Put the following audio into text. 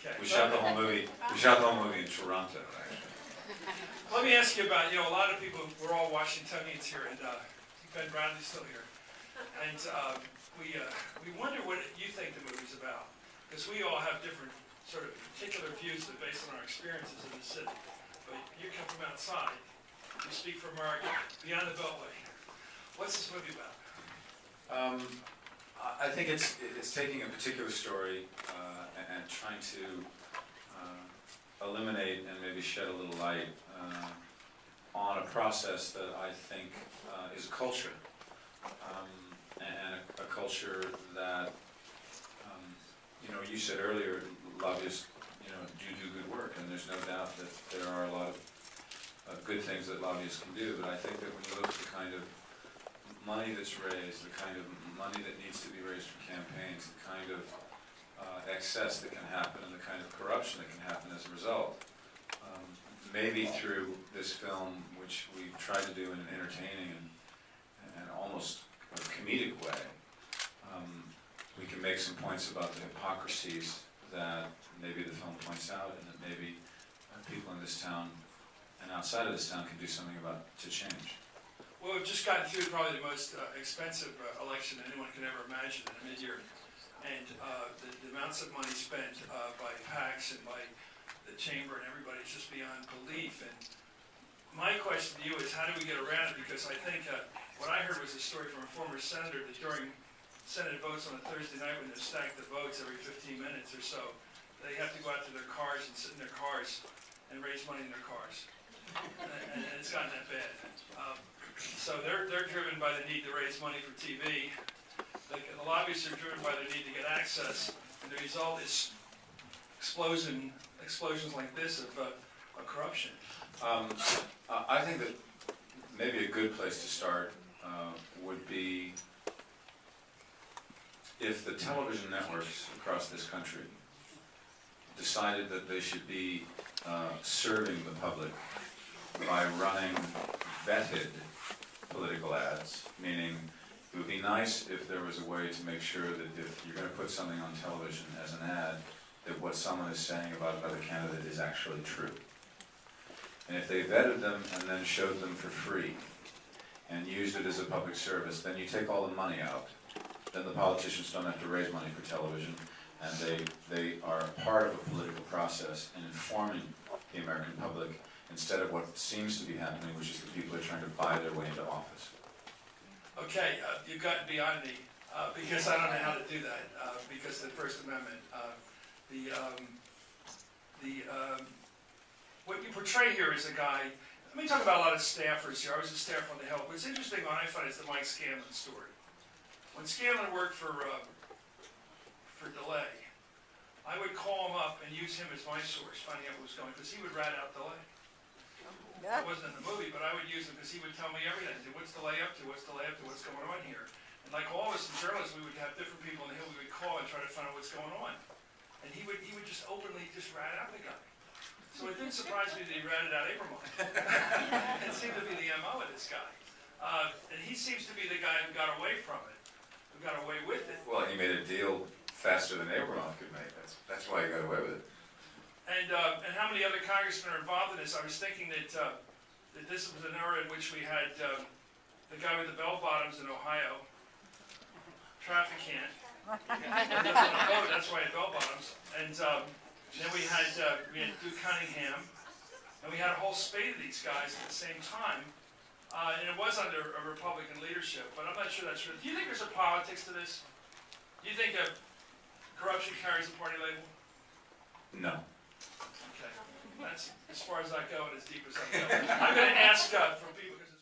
Okay. We shot the whole movie. We shot the whole movie in Toronto, actually. Let me ask you about, a lot of people, we're all Washingtonians here, and Ben Bradley's still here. And we wonder what you think the movie's about. Because we all have different sort of particular views that are based on our experiences in the city. But you come from outside. You speak for America, beyond the Beltway. What's this movie about? I think it's taking a particular story and trying to eliminate and maybe shed a little light on a process that I think is a culture, and a culture that, you said earlier, lobbyists, do good work, and there's no doubt that there are a lot of good things that lobbyists can do, but I think that when you look at the kind of money that's raised, the kind of money that needs to be raised for campaigns, the kind of excess that can happen, and the kind of corruption that can happen as a result, maybe through this film, which we've tried to do in an entertaining and almost a comedic way, we can make some points about the hypocrisies that maybe the film points out, and that maybe people in this town and outside of this town can do something about to change. Well, we've just gotten through probably the most expensive election anyone can ever imagine in a mid-year. And the amounts of money spent by PACs and by the chamber and everybody is just beyond belief. And my question to you is, how do we get around it? Because I think what I heard was a story from a former senator that during Senate votes on a Thursday night, when they stack the votes every 15 minutes or so, they have to go out to their cars and sit in their cars and raise money in their cars. And it's gotten that bad. So they're driven by the need to raise money for TV. The lobbyists are driven by the need to get access, and the result is explosions like this of corruption. I think that maybe a good place to start would be if the television networks across this country decided that they should be serving the public by running vetted political ads, meaning it would be nice if there was a way to make sure that if you're going to put something on television as an ad, that what someone is saying about another candidate is actually true. And if they vetted them and then showed them for free and used it as a public service, then you take all the money out. Then the politicians don't have to raise money for television, and they are a part of a political process in informing the American public instead of what seems to be happening, which is that people are trying to buy their way into office. Okay, you've gotten beyond me, because I don't know how to do that, because of the First Amendment. What you portray here is a guy, let me talk about a lot of staffers here. I was a staffer on the Hill. What's interesting what I find is the Mike Scanlon story. When Scanlon worked for DeLay, I would call him up and use him as my source, finding out what was going on, because he would rat out DeLay. It wasn't in the movie, but I would use him because he would tell me everything. What's DeLay up to? What's DeLay up to? What's going on here? And like all of us journalists, we would have different people on the Hill we would call and try to find out what's going on. And he would just openly just rat out the guy. So it didn't surprise me that he ratted out Abramoff. It seemed to be the MO of this guy. And he seems to be the guy who got away from it, who got away with it. Well, he made a deal faster than Abramoff could make. That's why he got away with it. And how many other congressmen are involved in this? I was thinking that this was an era in which we had the guy with the bell bottoms in Ohio, traffic can't. That's why he had bell bottoms. And then we had Duke Cunningham, and we had a whole spate of these guys at the same time. And it was under a Republican leadership, but I'm not sure that's true. Do you think there's a politics to this? Do you think corruption carries a party label? No. Okay, that's as far as I go and as deep as I go. I'm going to ask from people, because